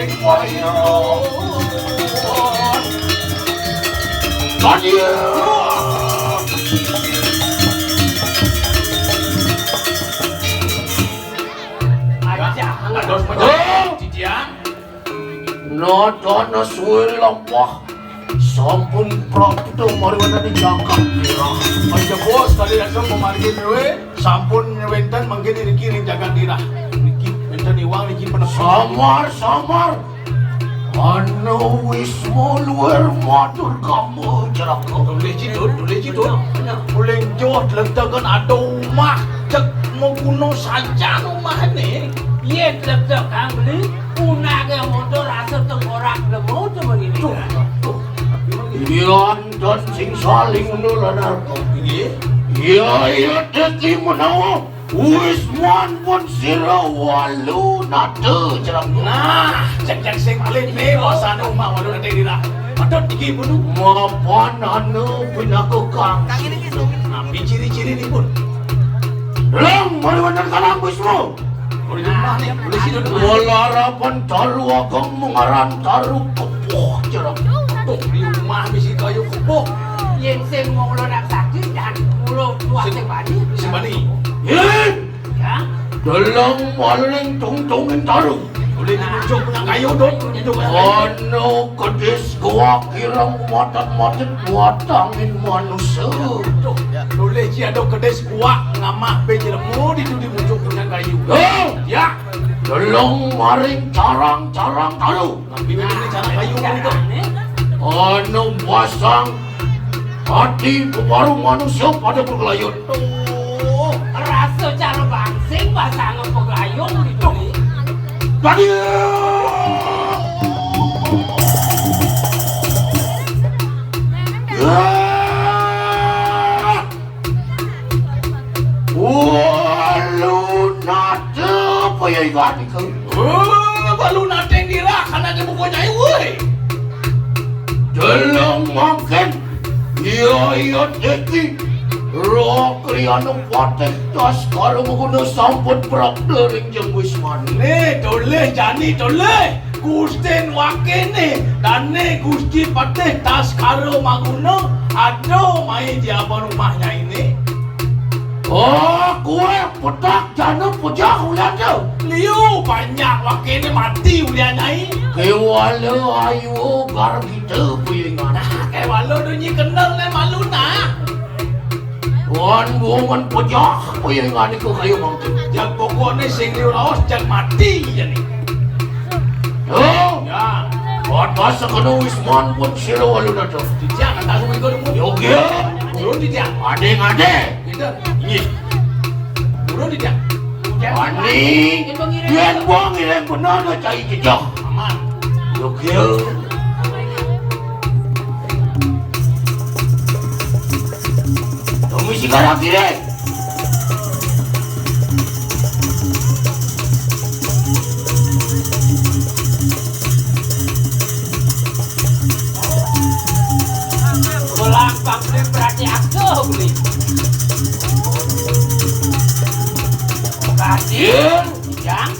saling wayo. Nadia. Ados menjadi Cidian. Nada suwe lampah. Sampun prakto mari wonten ing jangkah dira. Aja bos tadi langsung memargi dewe sampun wenten mangke niki ring jagat dira. Niki wenten iwang niki penepi. Samar. Anu wis luar matur kamu jarak boleh cidut. Boleh jauh letakkan ada rumah cek mau kuno saja rumah ni. Iya letak kang beli punake motor rasa tengkorak lemu temen ini. Iyan dan sing saling nulanar. Iya deki menawa wis pun sira walu nate cerang. Nah, cek sing paling ne bosan rumah walu nate dira. Padot iki pun mapan anu pinaku kang. Napi ciri-ciri ni pun. Lang mari wonten kalang wismu. Boleh rumah ni, boleh sido. Walarapan taru ageng mengaran taru kepoh cerang. Tuh di rumah misi kayu kepoh. Yen sing mulo nak sakit dan mulo tua sing bani. Sing bani. Yen. Ya. Dalam maling tungtungin taruh. Boleh dimuncul punya kayu dong. Anu kedis gua kirang matan-matan buatangin manusia. Boleh ji ada kedis gua ngamah bejilemu dimuncul punya kayu. Ya. Dalam maring carang-carang taruh. Tapi ini cara kayu itu. Anu pasang hati kebaru manusia pada berkelayut. Rasa cara bangsing pasang pegayung gitu nih. Tadi. Walu nate apa ya igati ke? Walu nate dira karena dia bukunya woi. Dalam makan iya deki roh kriana patek tas kalau menggunakan sampun prakter yang wis mane dole jani dole Gusten wakene dane Gusti patek tas kalau menggunakan aduh main di apa rumahnya ini. Oh, kue petak jana pujak uliannya. Liu banyak wakene mati uliannya ini. Kewala ayu gar kita puyengan. Kewala dunyi kenal le malu na. Wan bungan pujak puyengan itu kayu mangkin. Jak pokoknya sing liu laos jak mati jadi. Oh, ya. Buat masa kena wisman pun siro walu nato. Tijak nanti aku ikut dulu. Yogi. Burun tijak. Ade. Ini burung tidak Wani Yang buang yang benar dah cari jejak Aman Yukil Tunggu sekarang kira Bolang pamri berarti aku beli. Kasih yang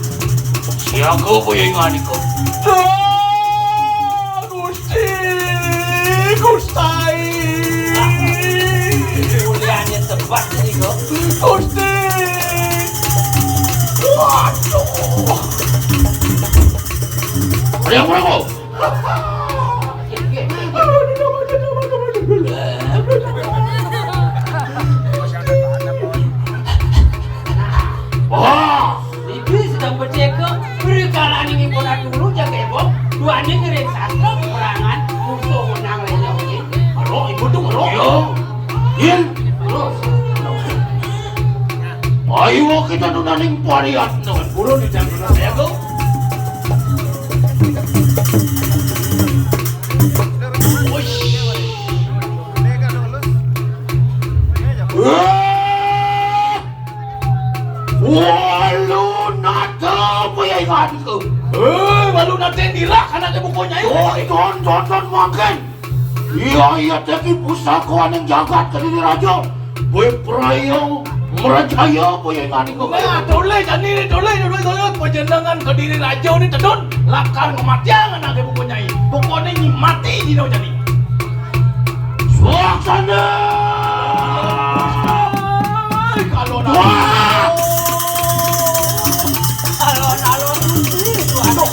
siapa puyengan itu? Gustai Uliannya tepat ini kok. Gusti waduh ada yang berapa? Wah, Ibu sedang berjaga berkalan ini pun dulu jaga ebok. Dua ini keren sastra peperangan musuh menang lainnya ini. Halo, ibu tuh halo. Iya. Terus. Ayo kita nunaning pariat. Nuan burung di dalam nunan saya kau. Walu nata apa ya ikan itu? Walu nata yang dirak karena dia bukunya itu. Oh, don makan. Iya teki pusaka yang jagat ke diri raja. Boy perayong percaya apa yang ngani kok. Nah, toleh jani ni, toleh penjenengan Kediri Raja ni tedon lakar kematian anak buku nyai. Pokoknya ni mati di no jani. Suaksana. Kalau nak. Alon-alon itu aduh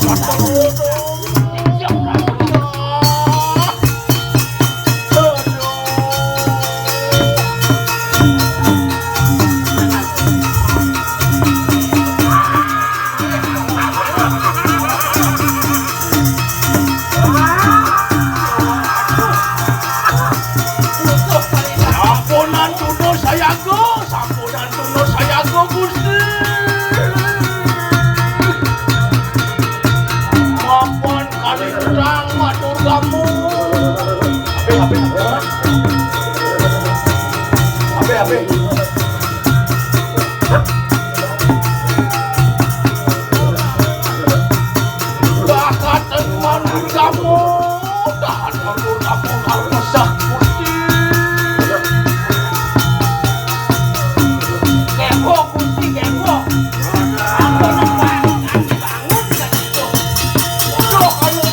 Sampunan tunur sayaku Gusti. Mampun kali terang matur kamu. Abe. Bahkan matur kamu. Dan matur kamu harus sah Gusti. Kepo. Aku nampak bangun kan itu. Udah kayu.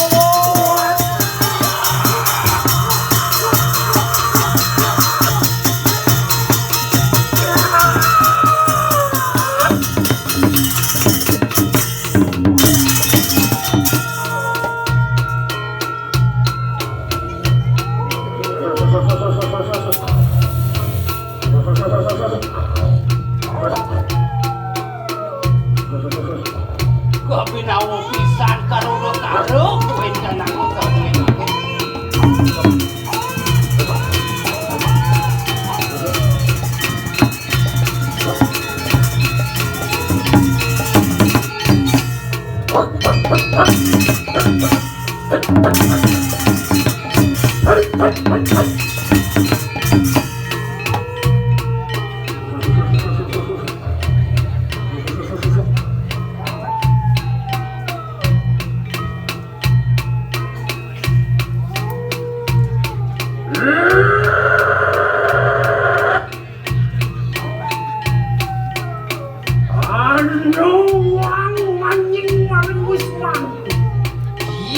Kabinawo pisan karo kuwi kanang kamu.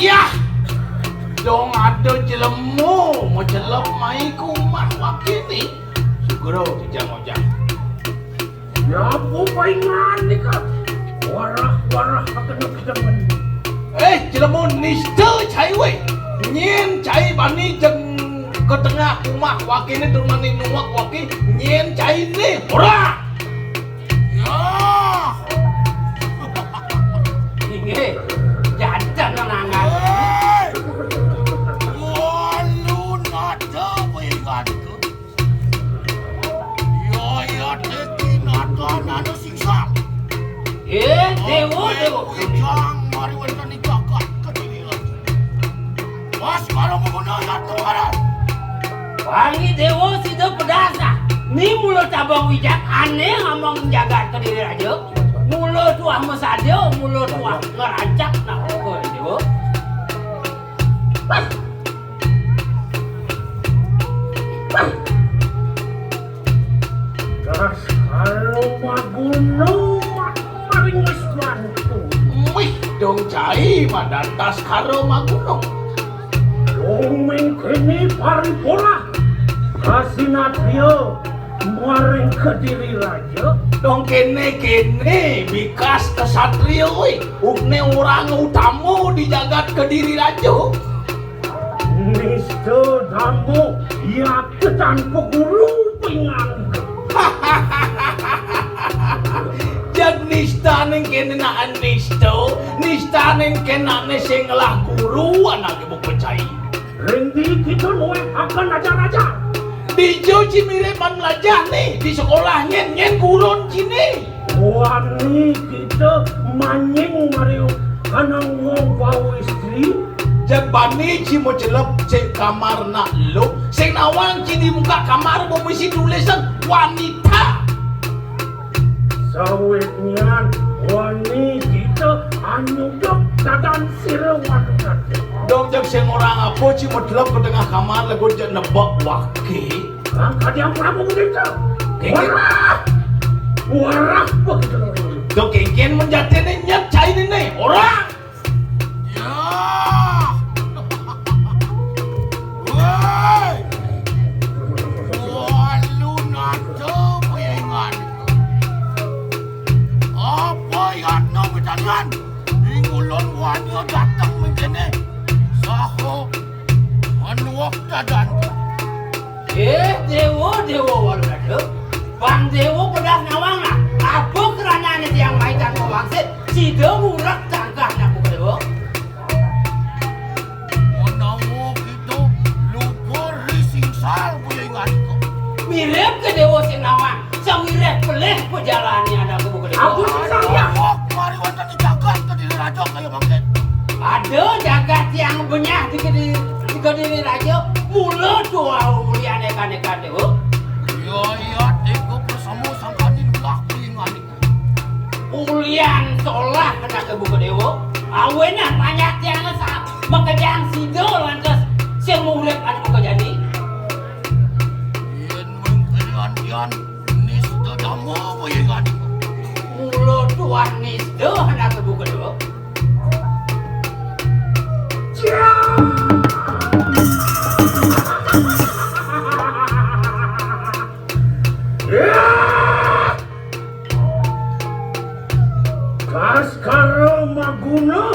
Yah, dong ada jelemu, mau jelem mai kumah wakini. Sugro dijang-ojang. Ya po paingan ni ka. Warah akan kedemen. Jelemu nista cai we. Nyen cai bani jeng ke tengah kumah wakini turmani nuak waki nyen cai ni. Ora. Ya. Ini jantan nangan. Walun ada pengat tu. Ya teki nada siksa. Dewo. Jang mari wanita ni jagat Kediri lagi. Mas kalau menggunakan satu barat. Wangi Dewo situ pedasa. Ni mulut cabang wijak aneh ngomong jaga Kediri Raja. Mulut tuah mesadio, mulut tuah ngerancak nak pukul Dewo. Das kalau maguno maring wis mantu. Wih, dong cai madantas karo magunong. Dongeng kene paripura. Kasinatrio maring Kediri Raja. Dong kene bikas kesatria we. Ukne orang utama di jagat Kediri Raja. Nisto damu ya ketanpo guru pingang. Jag nistanen kene na anisto, nistanen kenane sing lah guru anak ibu percaya. Rendi kita noe akan ajar-ajar. Di Jawa Cimire man belajar nih di sekolah nyen gurun sini. Wani kita manying Mario kanang ngong bau istri. Jag bani ci mo celep cek kamar nak lo, sing nawang ci di muka kamar mau misi tulisan wanita. Sawitnya wani kita anu dok dadan sirawan kate. Dong jag sing orang apa ci mo celep ke tengah kamar lagu jak nebak waki. Angkat yang Prabu Gudita. Keke. Warak begitu. Do kengken menjadi nyet cai ini orang. Ya. Woi. Walu nado bayangan. Apa yang no betangan? Ingulon wanyo datang menjene. Saho manuak dadan. Dewo walu nado. Bang Dewo pedas nawangna. Apa kerananya yang maitan mewangsit? Si Dewo murak tangkahnya buka Dewo. Menawo gitu lupur risingsal bayangan ko. Mirip ke Dewo Sinawang. Sewireh pelih pejalani ada ke buka Dewo. Aku saya. Mari wonten jagat ke diri raja kaya mangken. Ada jagat yang benyah di kediri raja. Mula doa mulia neka Dewo. Iya, teko bersama sangkanin ulah bayangan ko. Ulian solah kena ke buka Dewo. Awenan banyak yang ngesap. Makajang sido lantas. Siang murid ada buka jadi. Yen mengkelian nis dadamu bayangan ko. Mula tuan nisdo hendak ke buka Dewo. Baskara Maguna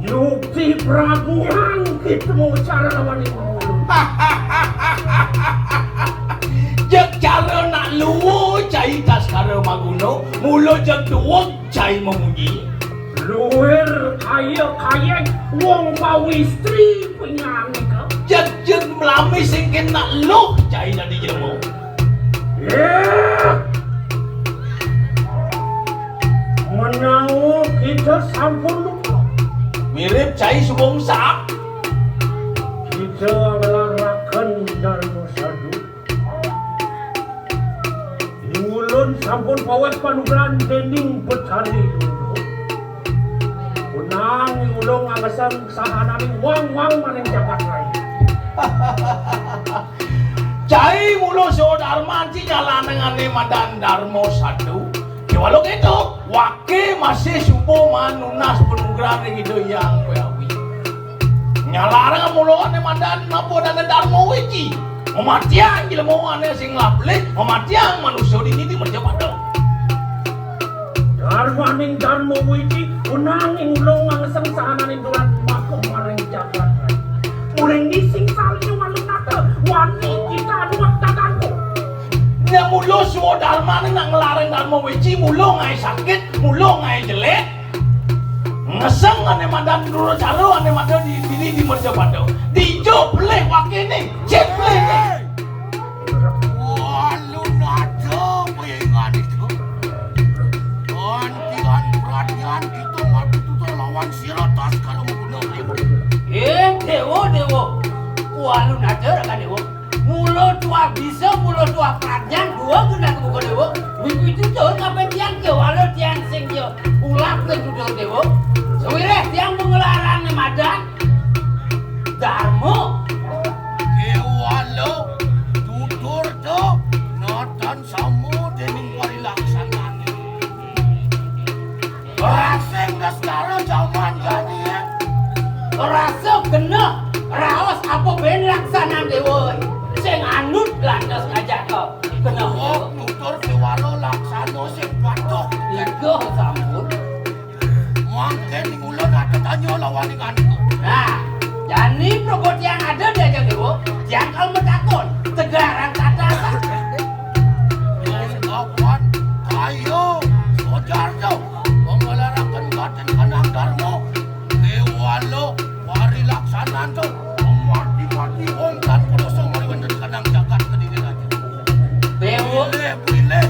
Yukti Praguan kita mau cara lawan itu. Jak cara nak luwo cai Baskara Maguna, mula jak duwek cai memuji. Luwer kaya wong pawistri penyanyi kau. Jak melami sing kena loh cai dari jemu. Menawa kita sampun lupa. Mirip cai subong sak. Kita ngelarakan Dharma Sadu. Ingulun sampun pawet panugrahan dening petani dulu. Unang ingulung angasan sahananing wang-wang maning jagat lain. Cai mulo so dharma ci jalan dengan madan Dharma Sadu. Walau gitu, wake masih supo manunas penugrahan gitu yang koyawi. Nyalarang mulo ane mandan napo dan Dharma wiki. Mematiang gila mau ane sing laple, mematiang manusia ini di merjapatan. Dharma ning Dharma wiki unang ingulung angasan sahananing dulat makum maning jagat lain. Mureng dising salnya walun nata, wani kita duwak tatanku. Nya mulo suwo dharma nang ngelarang Dharma wiki mulo ngai sakit, mulo ngai jelek. Ngeseng ane mandan dulu calo ane mandan di merjapatan. Dijo pleh wake nih, cek pleh nih. Walu nado bayangan itu. Gantian perhatian kita mati tuh lawan siratas kalau mau guna. Dewo. Walu nada kan Dewo. Mulo tua bisa, mulo tua pradyan, dua guna ke buka Dewo. Wiku itu tuh ngapain tiang ke, walau tiang sing ke ulap ke judul Dewo. Sewireh tiang pengelarang madan Dharma. Walu tutur tuh notan samu dening parilaksanaan. Raseng sekarang zaman jadi ya. Rasa kena raos apa ben laksanaan Dewo. Sing anut lantas ngajak kau kena Oh, tutur kewalo laksano sing patuh. Iko sampun. Mangke ning ulun ada tanya lawan ikan. Nah, jadi probot yang ada dia Dewo. Jangkal metakon tegaran kata. Kawan, ayo, sojarjo, mengelarakan batin kanang Dharma. Kewalo, wari laksanaan tuh. Mati wong kan kudu mari wonten kanang jagat kediri aja. Dewo, Pilih,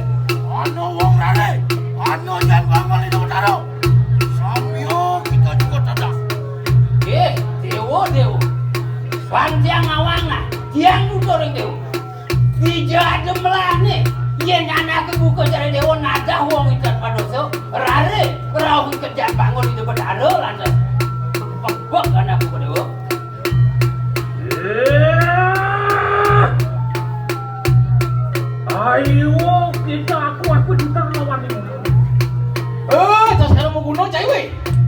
ano wong rare, ano jan bangal itu taro. Samyo kita juga tadah. Dewo. Panjang awangna, tiang nuturing Dewo. Dijadem lah nih. Yen anak kebuka cari Dewo nadah wong ikan padoso. Rare, rauh kerjaan bangun itu bedaro lantas. Pebek anak buka Dewo.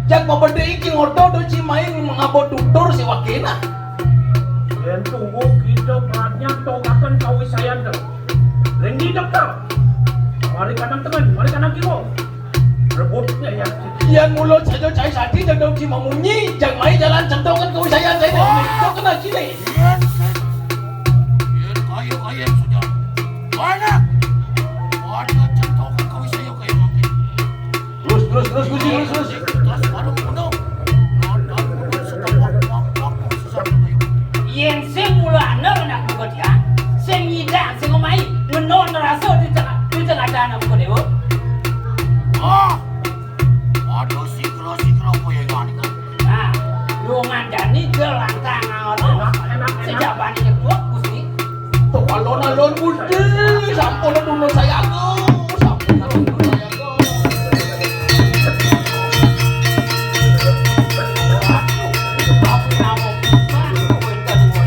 Jak pabede iki ngodo do cimain mengabot tutur si wakina. Yen tunggu kita peratnya togakan kawisayan dah. Rendi dokter. Mari kanan tengah, mari kanan kiri. Rebutnya ya. Yan mulut saja cai sadi dan dong cima munyi, jak main jalan centongan kawisayan saya dah. Kau kena cile. Kayu sudah. Mana? Ada centongan kau saya kayak mangke. Terus Gusti, terus. Tas baru kuno. Nonton waktu susah kayu. Yen sing mulane nak buka dia, sing nyidang sing omai ngenon rasa di tengah dana buka dewa. Aduh sikro apa yang ngani kan? Nah, lu ngandani gelang tangan Enak. sejak bani ketua Gusti. Tuh alon Gusti, sampun dulu saya aku. Sampun dulu saya aku. Tapi nama mana kuenta dua.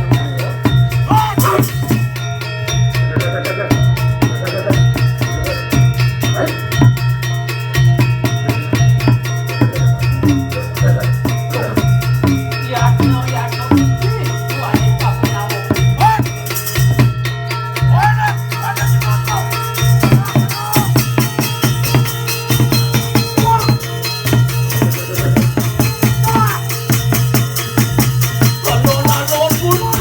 Ya no, itu ada tapi nama. Ada si Toto. Alon Gusti.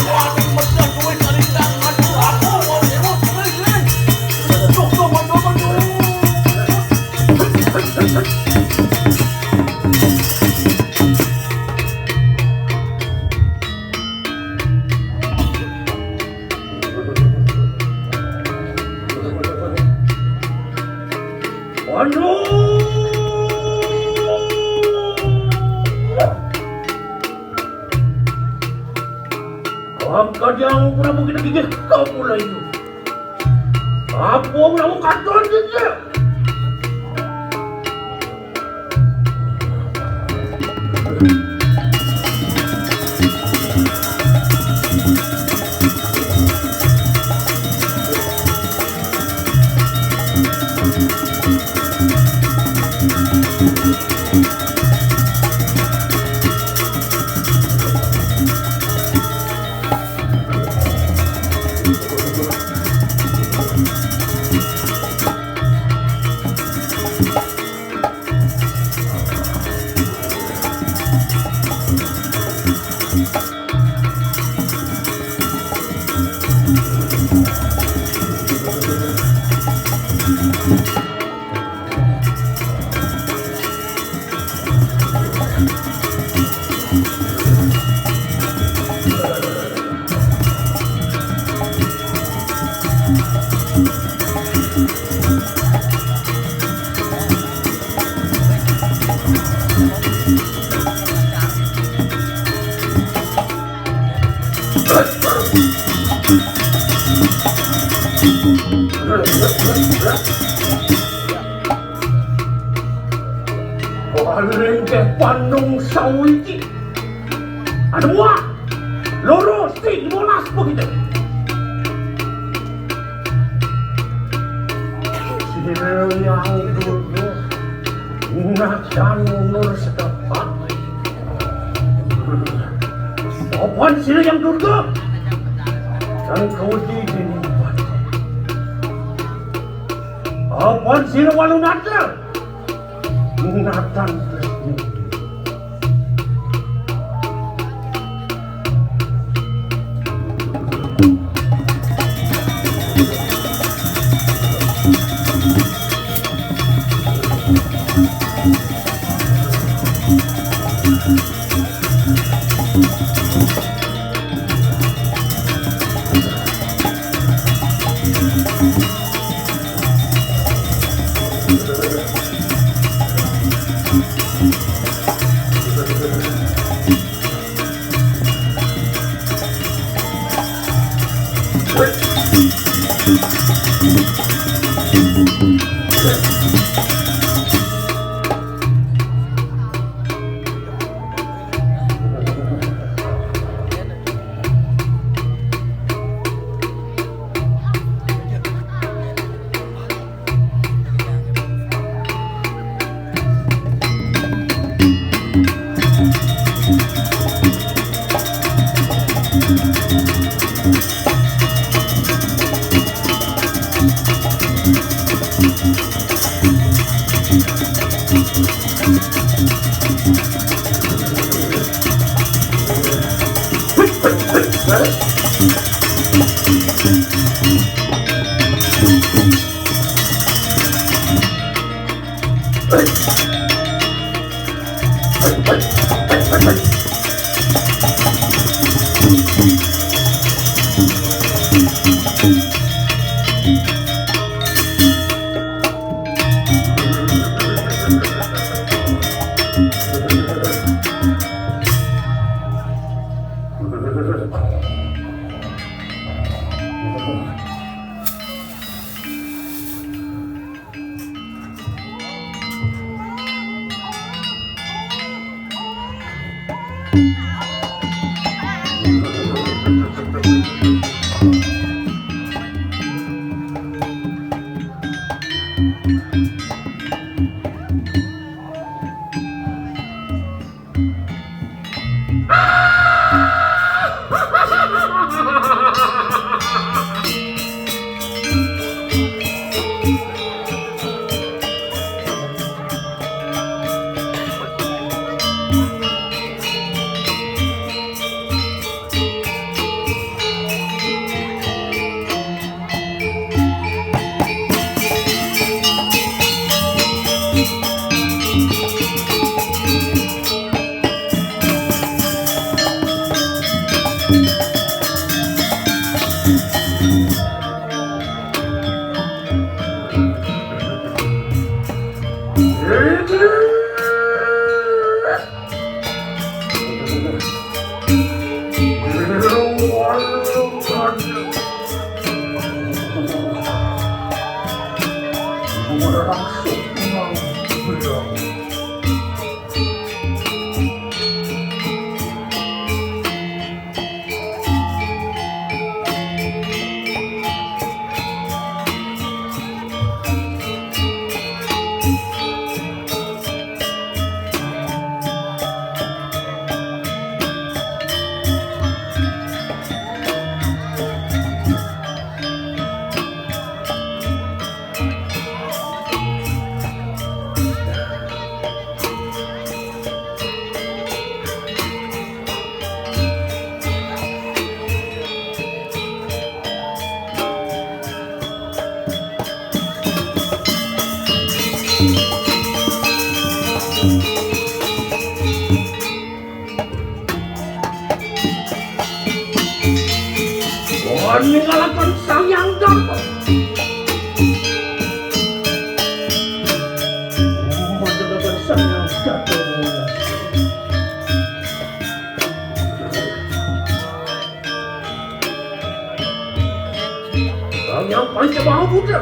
Wani mesan duit salindang aduh aku mau nyerut terus. Tuh mandu. Angkat yang pramu kita gigit kau mulai itu. Apa pramu kantor saja? Paling ke Bandung Sawiji. Ada buah. Loro sih monas begitu. Sirel yang dulu nacan nur setepat. Apaan sirel yang dulu? Dan kau di sini. Apaan sirel walau nada? Nathan Krisni. meninggalkan sang yang dapat meninggalkan sang yang dapat sang yang paling maha Buddha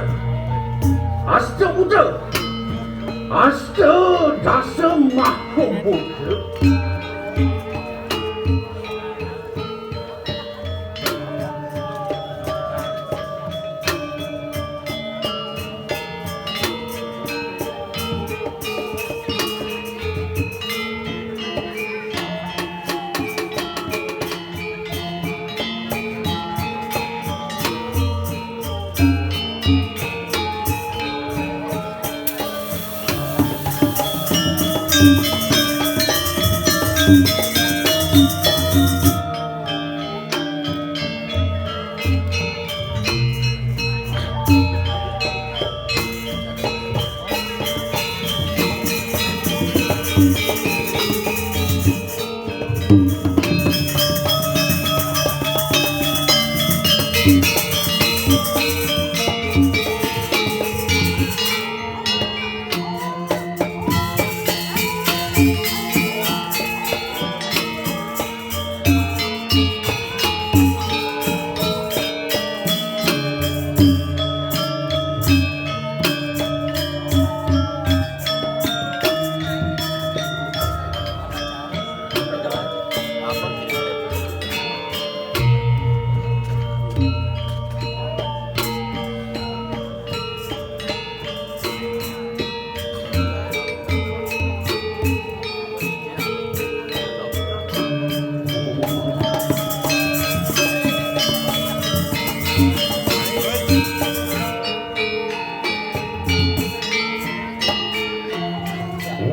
Asta Buddha Asta Dasa Maha Buddha.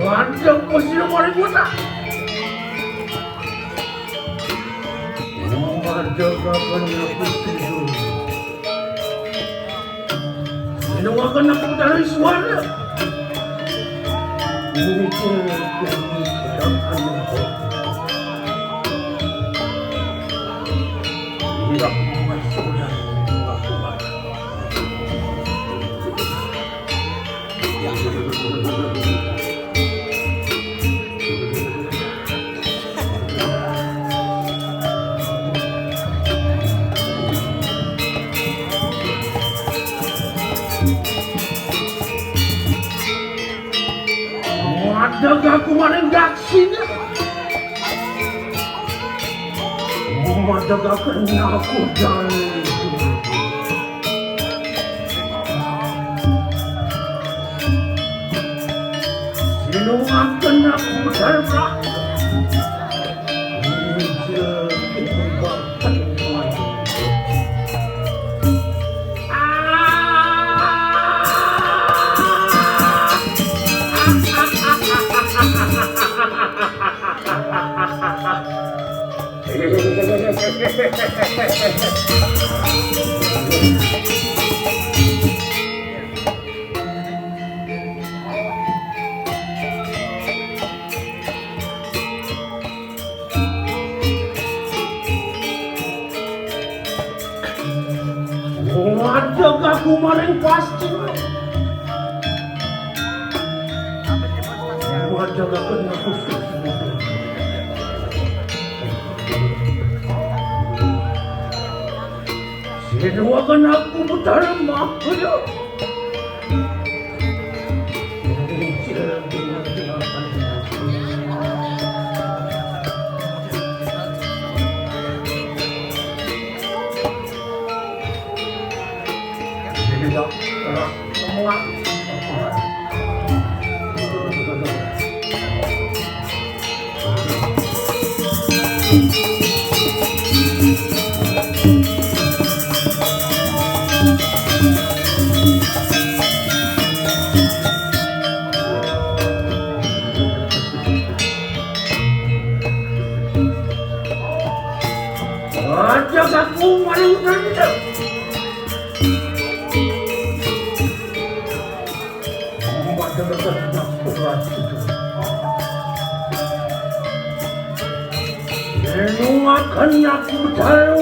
Wajah kau sudah mulai buta. Menjagakan aku tidur. Menuakan aku dari suara. Mikir demi kedatangan aku. Tidak masuklah aku. Jaga aku maring daksina. Jaga kena aku dari sino akan aku terbang. Jaga aku maring pasti. Jaga kena khusus. Sinuakan aku berterima kasih. Jaga aku maling rendah. Menuakan aku tahu.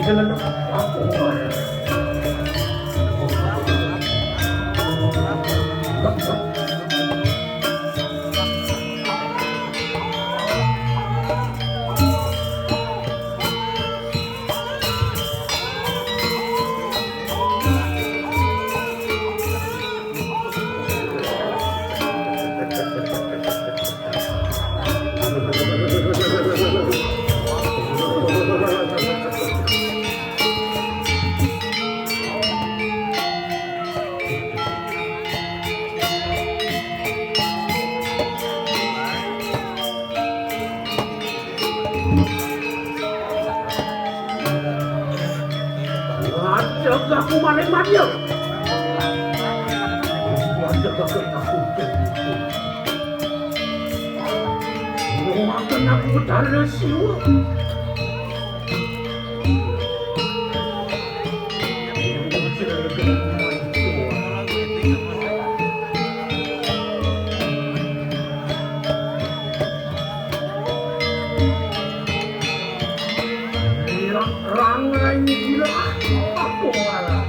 Jangan aku marah. Jaga aku maling manja. Jaga aku makan aku berdarah siwa. Rangai ini gila aku malah.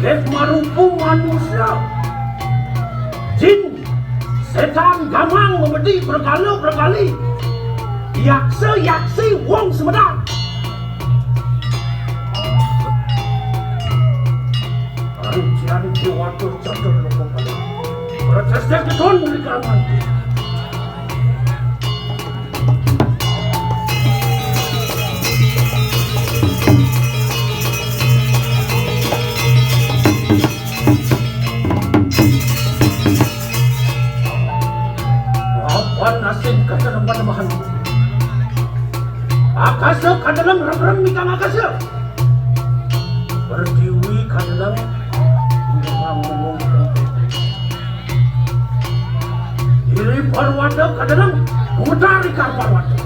Dek marupu manusia. Jin, setan gamang membedi berkali-kali. Yaksa-yaksi wong Sumedang. Rincian jiwaku catur lupa pada. Protesnya keton di kalangan. Nasin kata dalam bahan akasa kadalam rem mikang akasa berdiwi kadalam ngomong diri parwada kadalam mutari kar parwada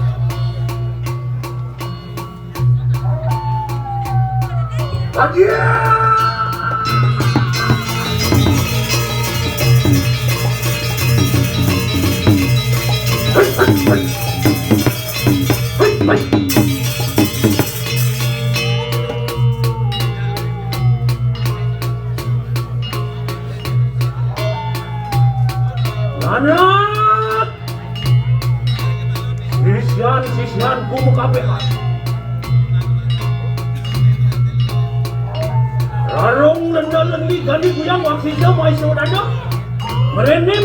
bagia Anak sisian kumu kapehan Rarong lendalengi gani kuyang waksida mai saudara merene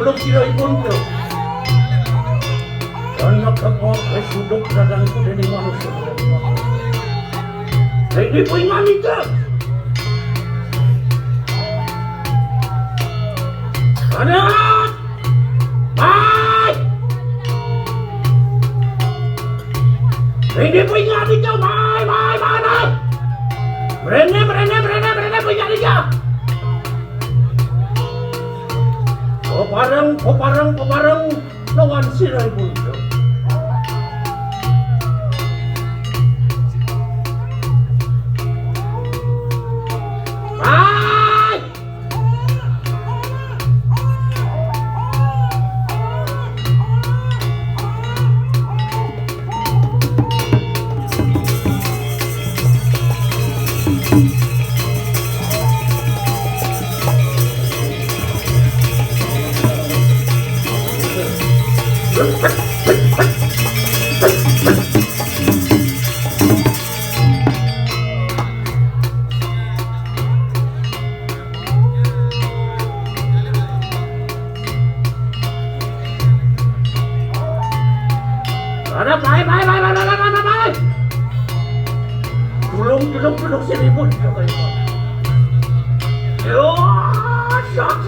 Tulung sila ipon ko. Anak ako ay sudok dagang ko din yung manusia. Ay di po ingani ka. Anak! May! Ay di po ingani ka. May! Merene po ingani ka. Paparang lawan siray mundo. Ay! Ada bye. Tulung seribut yo, syak.